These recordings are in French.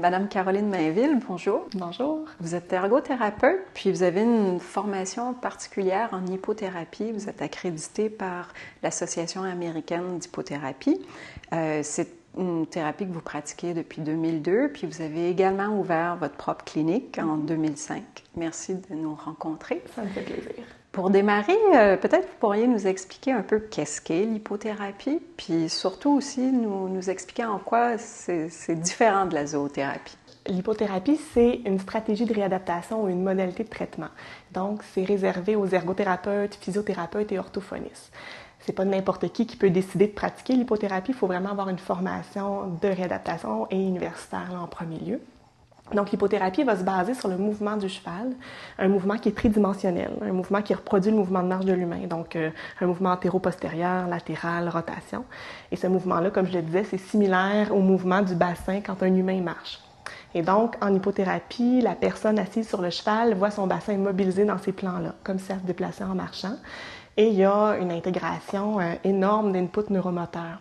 Madame Caroline Mainville, bonjour. Bonjour. Vous êtes ergothérapeute, puis vous avez une formation particulière en hypothérapie. Vous êtes accréditée par l'Association américaine d'hypothérapie. C'est une thérapie que vous pratiquez depuis 2002, puis vous avez également ouvert votre propre clinique en 2005. Merci de nous rencontrer. Ça me fait plaisir. Pour démarrer, peut-être vous pourriez nous expliquer un peu qu'est-ce qu'est l'hypothérapie, puis surtout aussi nous expliquer en quoi c'est différent de la zoothérapie. L'hypothérapie, c'est une stratégie de réadaptation ou une modalité de traitement. Donc, c'est réservé aux ergothérapeutes, physiothérapeutes et orthophonistes. C'est pas n'importe qui peut décider de pratiquer l'hypothérapie. Il faut vraiment avoir une formation de réadaptation et universitaire là, en premier lieu. Donc, l'hypothérapie va se baser sur le mouvement du cheval, un mouvement qui est tridimensionnel, un mouvement qui reproduit le mouvement de marche de l'humain, donc un mouvement antéro-postérieur, latéral, rotation. Et ce mouvement-là, comme je le disais, c'est similaire au mouvement du bassin quand un humain marche. Et donc, en hypothérapie, la personne assise sur le cheval voit son bassin mobilisé dans ces plans-là, comme si elle se déplaçait en marchant. Et il y a une intégration énorme d'inputs neuromoteurs.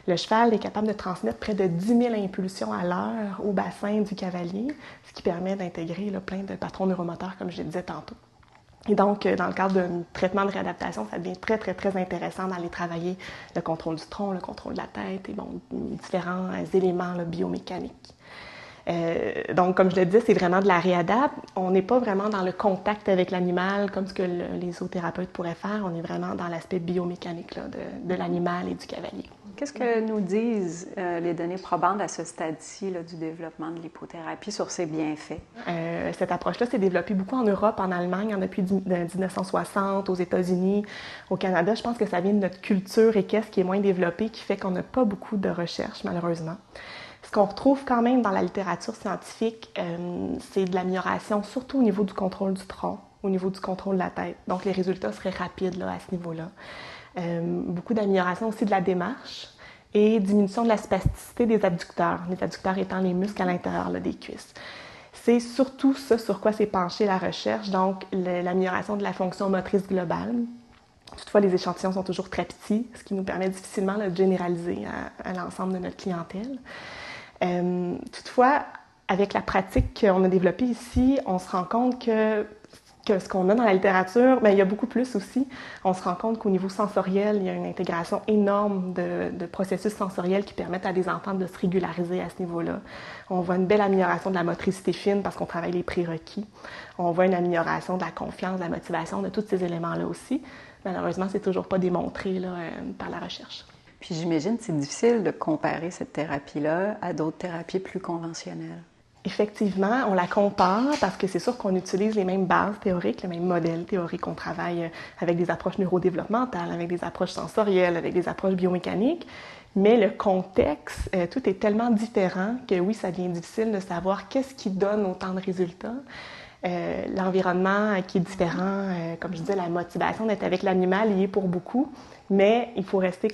Le cheval est capable de transmettre près de 10 000 impulsions à l'heure au bassin du cavalier, ce qui permet d'intégrer plein de patrons neuromoteurs, comme je le disais tantôt. Et donc, dans le cadre d'un traitement de réadaptation, ça devient très, très, très intéressant d'aller travailler le contrôle du tronc, le contrôle de la tête et différents éléments biomécaniques. Donc, comme je le disais, c'est vraiment de la réadap. On n'est pas vraiment dans le contact avec l'animal comme ce que les zoothérapeutes pourraient faire. On est vraiment dans l'aspect biomécanique de l'animal et du cavalier. Qu'est-ce que nous disent les données probantes à ce stade-ci du développement de l'hypothérapie sur ses bienfaits? Cette approche-là s'est développée beaucoup en Europe, en Allemagne, depuis 1960, aux États-Unis, au Canada. Je pense que ça vient de notre culture équestre qui est moins développée, qui fait qu'on n'a pas beaucoup de recherches, malheureusement. Ce qu'on retrouve quand même dans la littérature scientifique, c'est de l'amélioration, surtout au niveau du contrôle du tronc, au niveau du contrôle de la tête. Donc, les résultats seraient rapides à ce niveau-là. Beaucoup d'amélioration aussi de la démarche et diminution de la spasticité des abducteurs, les abducteurs étant les muscles à l'intérieur des cuisses. C'est surtout ça sur quoi s'est penchée la recherche, donc l'amélioration de la fonction motrice globale. Toutefois, les échantillons sont toujours très petits, ce qui nous permet difficilement de généraliser à l'ensemble de notre clientèle. Toutefois, avec la pratique qu'on a développée ici, on se rend compte que ce qu'on a dans la littérature, il y a beaucoup plus aussi. On se rend compte qu'au niveau sensoriel, il y a une intégration énorme de processus sensoriels qui permettent à des enfants de se régulariser à ce niveau-là. On voit une belle amélioration de la motricité fine parce qu'on travaille les prérequis. On voit une amélioration de la confiance, de la motivation, de tous ces éléments-là aussi. Malheureusement, c'est toujours pas démontré par la recherche. Puis j'imagine que c'est difficile de comparer cette thérapie-là à d'autres thérapies plus conventionnelles. Effectivement, on la compare parce que c'est sûr qu'on utilise les mêmes bases théoriques, les mêmes modèles théoriques. On travaille avec des approches neurodéveloppementales, avec des approches sensorielles, avec des approches biomécaniques. Mais le contexte, tout est tellement différent que oui, ça devient difficile de savoir qu'est-ce qui donne autant de résultats. L'environnement qui est différent, comme je disais, la motivation d'être avec l'animal y est pour beaucoup, mais il faut rester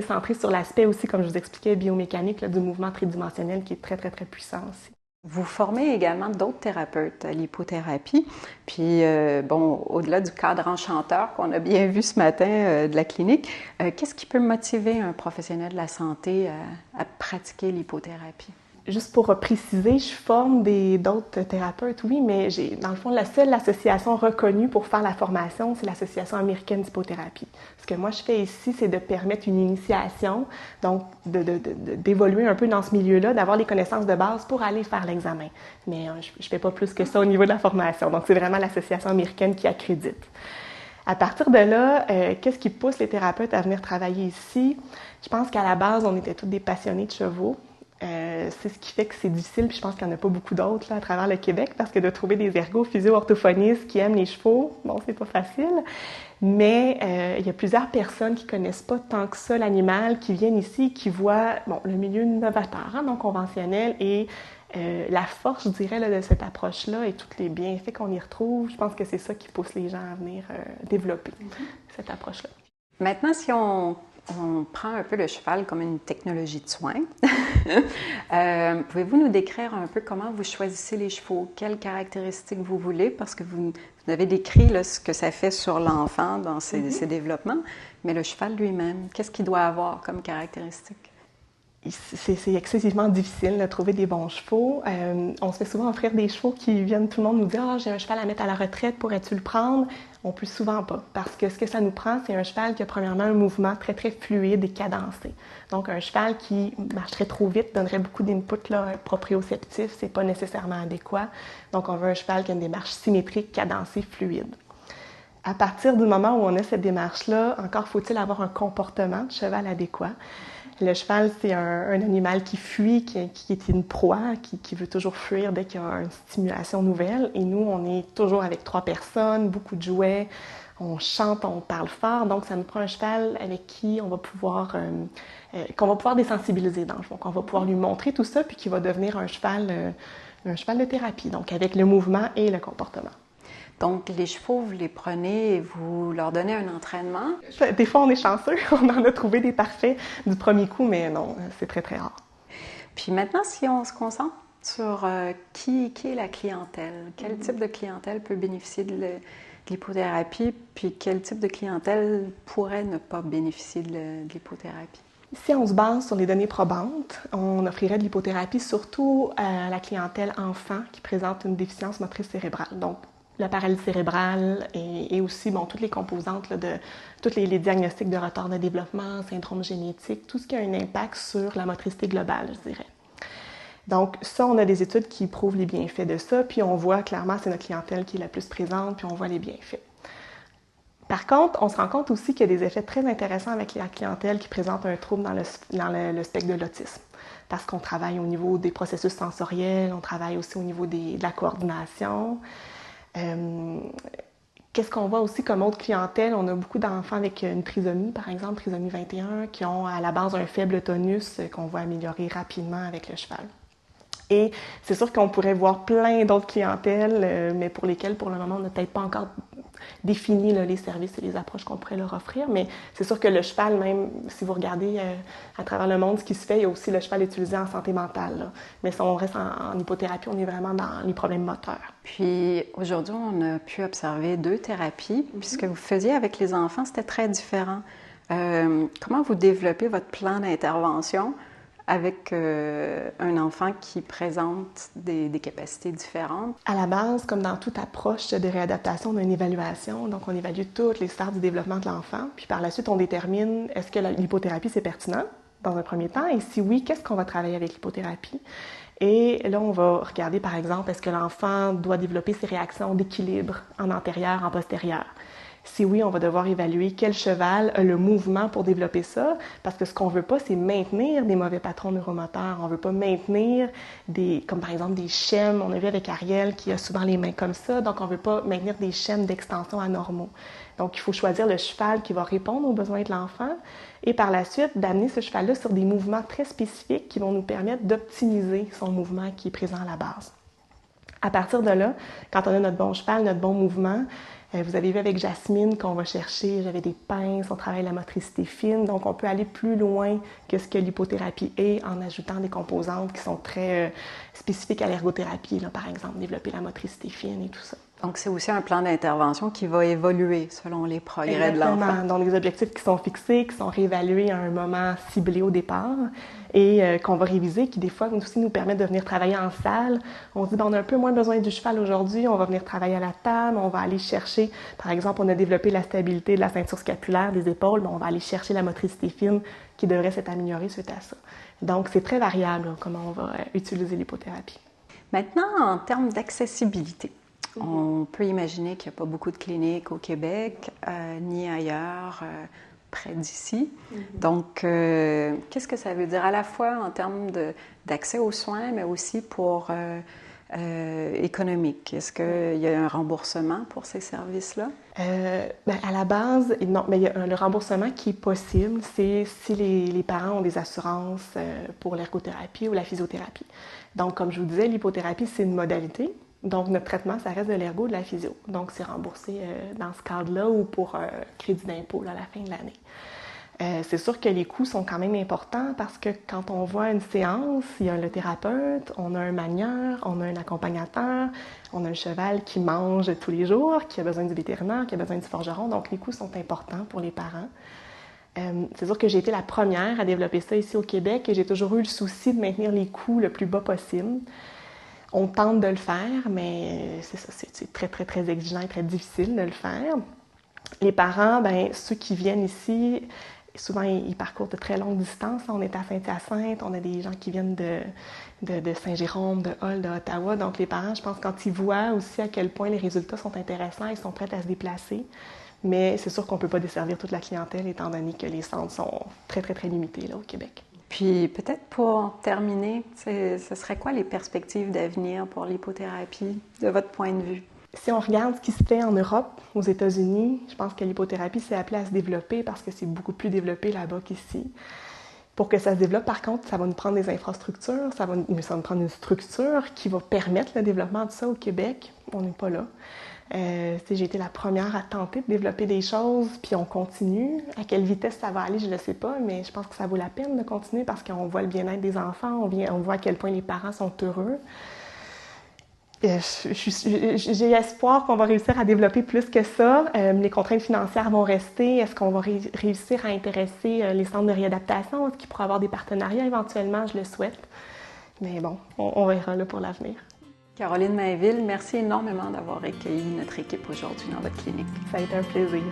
centré sur l'aspect aussi, comme je vous expliquais, biomécanique du mouvement tridimensionnel qui est très, très, très puissant aussi. Vous formez également d'autres thérapeutes à l'hypothérapie, puis au-delà du cadre enchanteur qu'on a bien vu ce matin de la clinique, qu'est-ce qui peut motiver un professionnel de la santé à pratiquer l'hypothérapie? Juste pour préciser, je forme d'autres thérapeutes, oui, mais dans le fond, la seule association reconnue pour faire la formation, c'est l'Association américaine d'hypothérapie. Ce que moi, je fais ici, c'est de permettre une initiation, donc d'évoluer un peu dans ce milieu-là, d'avoir les connaissances de base pour aller faire l'examen. Mais je ne fais pas plus que ça au niveau de la formation. Donc, c'est vraiment l'Association américaine qui accrédite. À partir de là, qu'est-ce qui pousse les thérapeutes à venir travailler ici? Je pense qu'à la base, on était tous des passionnés de chevaux. C'est ce qui fait que c'est difficile, puis je pense qu'il n'y en a pas beaucoup d'autres à travers le Québec, parce que de trouver des ergo-physio-orthophonistes qui aiment les chevaux, c'est pas facile. Mais il y a plusieurs personnes qui connaissent pas tant que ça l'animal, qui viennent ici, qui voient le milieu novateur, non conventionnel, et la force, je dirais, de cette approche-là et tous les bienfaits qu'on y retrouve. Je pense que c'est ça qui pousse les gens à venir développer cette approche-là. Maintenant, si on prend un peu le cheval comme une technologie de soins. Pouvez-vous nous décrire un peu comment vous choisissez les chevaux? Quelles caractéristiques vous voulez? Parce que vous avez décrit ce que ça fait sur l'enfant dans ses développements, mais le cheval lui-même, qu'est-ce qu'il doit avoir comme caractéristiques? c'est excessivement difficile de trouver des bons chevaux. On se fait souvent offrir des chevaux qui viennent, tout le monde nous dit « Ah, j'ai un cheval à mettre à la retraite, pourrais-tu le prendre? » On peut souvent pas, parce que ce que ça nous prend, c'est un cheval qui a premièrement un mouvement très, très fluide et cadencé. Donc, un cheval qui marcherait trop vite, donnerait beaucoup d'input proprioceptifs, c'est pas nécessairement adéquat. Donc, on veut un cheval qui a une démarche symétrique, cadencée, fluide. À partir du moment où on a cette démarche-là, encore faut-il avoir un comportement de cheval adéquat. Le cheval, c'est un animal qui fuit, qui est une proie, qui veut toujours fuir dès qu'il y a une stimulation nouvelle. Et nous, on est toujours avec 3 personnes, beaucoup de jouets, on chante, on parle fort. Donc, ça nous prend un cheval avec qui on va pouvoir, qu'on va pouvoir désensibiliser dans le fond, qu'on va pouvoir lui montrer tout ça, puis qui va devenir un cheval de thérapie, donc avec le mouvement et le comportement. Donc, les chevaux, vous les prenez et vous leur donnez un entraînement? Des fois, on est chanceux. On en a trouvé des parfaits du premier coup, mais non, c'est très, très rare. Puis maintenant, si on se concentre sur qui est la clientèle, quel type de clientèle peut bénéficier de l'hypothérapie, puis quel type de clientèle pourrait ne pas bénéficier de l'hypothérapie? Si on se base sur les données probantes, on offrirait de l'hypothérapie surtout à la clientèle enfant qui présente une déficience motrice cérébrale. Donc, la paralysie cérébrale et aussi toutes les composantes de tous les diagnostics de retard de développement, syndrome génétique, tout ce qui a un impact sur la motricité globale, je dirais. Donc ça, on a des études qui prouvent les bienfaits de ça, puis on voit clairement c'est notre clientèle qui est la plus présente, puis on voit les bienfaits. Par contre, on se rend compte aussi qu'il y a des effets très intéressants avec la clientèle qui présente un trouble dans le spectre de l'autisme. Parce qu'on travaille au niveau des processus sensoriels, on travaille aussi au niveau de la coordination. Qu'est-ce qu'on voit aussi comme autre clientèle? On a beaucoup d'enfants avec une trisomie, par exemple, trisomie 21, qui ont à la base un faible tonus qu'on voit améliorer rapidement avec le cheval. Et c'est sûr qu'on pourrait voir plein d'autres clientèles, mais pour lesquelles, pour le moment, on n'a peut-être pas encore défini les services et les approches qu'on pourrait leur offrir. Mais c'est sûr que le cheval, même si vous regardez à travers le monde ce qui se fait, il y a aussi le cheval utilisé en santé mentale. Là. Mais si on reste en hypothérapie, on est vraiment dans les problèmes moteurs. Puis aujourd'hui, on a pu observer 2 thérapies. Puis ce que vous faisiez avec les enfants, c'était très différent. Comment vous développez votre plan d'intervention avec un enfant qui présente des capacités différentes? À la base, comme dans toute approche de réadaptation, on a une évaluation. Donc, on évalue toutes les sphères du développement de l'enfant. Puis par la suite, on détermine est-ce que l'hypothérapie, c'est pertinent dans un premier temps? Et si oui, qu'est-ce qu'on va travailler avec l'hypothérapie? Et là, on va regarder, par exemple, est-ce que l'enfant doit développer ses réactions d'équilibre en antérieur, en postérieur? Si oui, on va devoir évaluer quel cheval a le mouvement pour développer ça, parce que ce qu'on veut pas, c'est maintenir des mauvais patrons neuromoteurs. On veut pas maintenir comme par exemple des schèmes. On a vu avec Ariel qui a souvent les mains comme ça, donc on veut pas maintenir des schèmes d'extension anormaux. Donc, il faut choisir le cheval qui va répondre aux besoins de l'enfant et par la suite, d'amener ce cheval-là sur des mouvements très spécifiques qui vont nous permettre d'optimiser son mouvement qui est présent à la base. À partir de là, quand on a notre bon cheval, notre bon mouvement, vous avez vu avec Jasmine qu'on va chercher, j'avais des pinces, on travaille la motricité fine, donc on peut aller plus loin que ce que l'hypothérapie est en ajoutant des composantes qui sont très spécifiques à l'ergothérapie, là, par exemple, développer la motricité fine et tout ça. Donc, c'est aussi un plan d'intervention qui va évoluer selon les progrès de l'enfant. Donc, les objectifs qui sont fixés, qui sont réévalués à un moment ciblé au départ et qu'on va réviser, qui des fois aussi nous permettent de venir travailler en salle. On se dit, on a un peu moins besoin du cheval aujourd'hui, on va venir travailler à la table, on va aller chercher, par exemple, on a développé la stabilité de la ceinture scapulaire des épaules, on va aller chercher la motricité fine qui devrait s'être améliorée suite à ça. Donc, c'est très variable comment on va utiliser l'hypothérapie. Maintenant, en termes d'accessibilité, on peut imaginer qu'il n'y a pas beaucoup de cliniques au Québec, ni ailleurs, près d'ici. Donc, qu'est-ce que ça veut dire à la fois en termes d'accès aux soins, mais aussi pour économique? Est-ce qu'il y a un remboursement pour ces services-là? À la base, non, mais il y a le remboursement qui est possible, c'est si les parents ont des assurances pour l'ergothérapie ou la physiothérapie. Donc, comme je vous disais, l'hypothérapie, c'est une modalité. Donc, notre traitement, ça reste de l'ergo, de la physio. Donc, c'est remboursé dans ce cadre-là ou pour crédit d'impôt à la fin de l'année. C'est sûr que les coûts sont quand même importants parce que quand on voit une séance, il y a le thérapeute, on a un manieur, on a un accompagnateur, on a un cheval qui mange tous les jours, qui a besoin du vétérinaire, qui a besoin du forgeron. Donc, les coûts sont importants pour les parents. C'est sûr que j'ai été la première à développer ça ici au Québec et j'ai toujours eu le souci de maintenir les coûts le plus bas possible. On tente de le faire, mais c'est ça, c'est très, très, très exigeant et très difficile de le faire. Les parents, ceux qui viennent ici, souvent ils parcourent de très longues distances. On est à Saint-Hyacinthe, on a des gens qui viennent de Saint-Jérôme, de Hull, d'Ottawa. Donc les parents, je pense, quand ils voient aussi à quel point les résultats sont intéressants, ils sont prêts à se déplacer. Mais c'est sûr qu'on ne peut pas desservir toute la clientèle étant donné que les centres sont très, très, très limités là, au Québec. Puis peut-être pour terminer, ce serait quoi les perspectives d'avenir pour l'hypothérapie de votre point de vue? Si on regarde ce qui se fait en Europe, aux États-Unis, je pense que l'hypothérapie s'est appelée à se développer parce que c'est beaucoup plus développé là-bas qu'ici. Pour que ça se développe, par contre, ça va nous prendre des infrastructures, ça va nous prendre une structure qui va permettre le développement de ça au Québec. On n'est pas là. J'ai été la première à tenter de développer des choses, puis on continue. À quelle vitesse ça va aller, je ne le sais pas, mais je pense que ça vaut la peine de continuer parce qu'on voit le bien-être des enfants, on voit à quel point les parents sont heureux. J'ai espoir qu'on va réussir à développer plus que ça. Les contraintes financières vont rester. Est-ce qu'on va réussir à intéresser les centres de réadaptation? Est-ce qu'il pourra avoir des partenariats éventuellement? Je le souhaite. Mais bon, on verra là pour l'avenir. Caroline Mainville, merci énormément d'avoir accueilli notre équipe aujourd'hui dans votre clinique. Ça a été un plaisir.